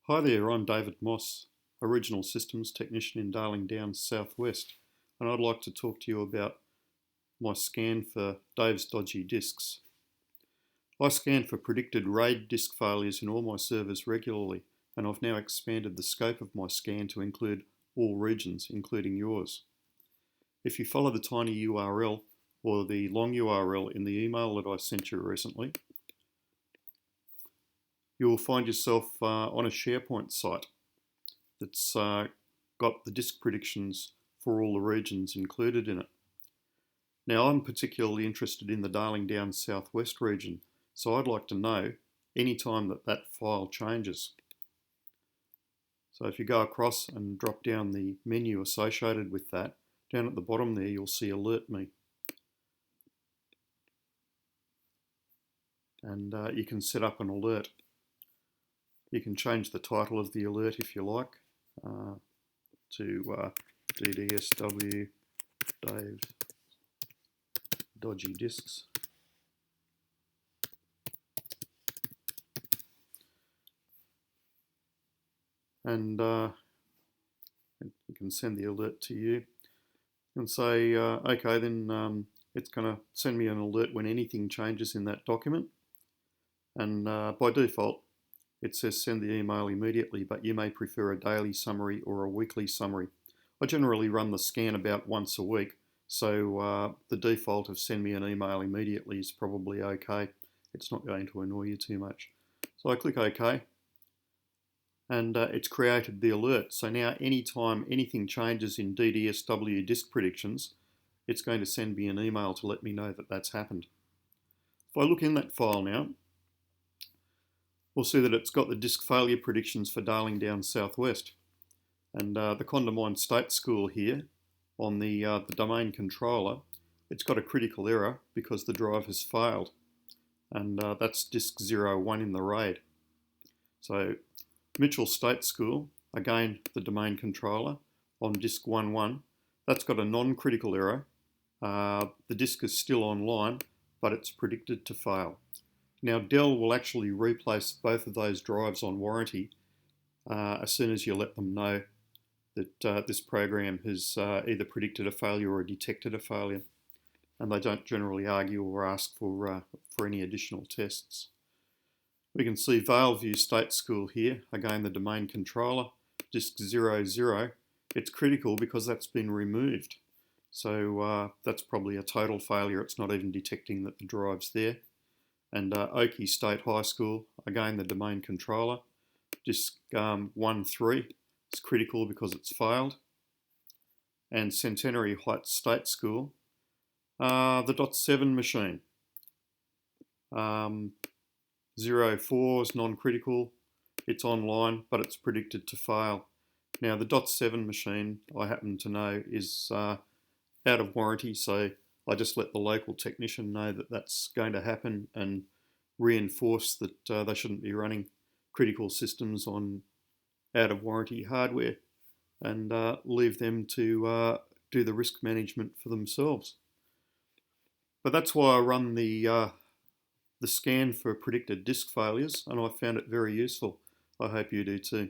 Hi there, I'm David Moss, Original Systems Technician in Darling Downs, Southwest, and I'd like to talk to you about my scan for Dave's Dodgy disks. I scan for predicted RAID disk failures in all my servers regularly, and I've now expanded the scope of my scan to include all regions, including yours. If you follow the tiny URL or the long URL in the email that I sent you recently, you'll find yourself on a SharePoint site that's got the disk predictions for all the regions included in it. Now, I'm particularly interested in the Darling Downs Southwest region, so I'd like to know any time that that file changes. So if you go across and drop down the menu associated with that, down at the bottom there you'll see Alert Me. And you can set up an alert. You can change the title of the alert if you like to DDSW Dave Dodgy Disks. And you can send the alert to you and say, okay, then it's going to send me an alert when anything changes in that document. And by default, it says send the email immediately, but you may prefer a daily summary or a weekly summary. I generally run the scan about once a week, so the default of send me an email immediately is probably okay. It's not going to annoy you too much. So I click OK, and it's created the alert. So now anytime anything changes in DDSW disk predictions, it's going to send me an email to let me know that that's happened. If I look in that file now, we'll see that it's got the disk failure predictions for Darling Downs Southwest. And the Condamine State School here on the domain controller, it's got a critical error because the drive has failed. And that's disk 01 in the RAID. So Mitchell State School, again the domain controller on disk 11, that's got a non-critical error. The disk is still online, but it's predicted to fail. Now Dell will actually replace both of those drives on warranty as soon as you let them know that this program has either predicted a failure or detected a failure, and they don't generally argue or ask for any additional tests. We can see Valeview State School here, again the domain controller, disk 00. It's critical because that's been removed. So that's probably a total failure. It's not even detecting that the drive's there. And Oakey State High School, again the domain controller, disk 13. It's critical because it's failed. And Centenary Heights State School, the .7 machine. 04 is non-critical, it's online, but it's predicted to fail. Now the .7 machine, I happen to know, is out of warranty, so I just let the local technician know that that's going to happen and reinforce that they shouldn't be running critical systems on out of warranty hardware, and leave them to do the risk management for themselves. But that's why I run the scan for predicted disk failures, and I found it very useful. I hope you do too.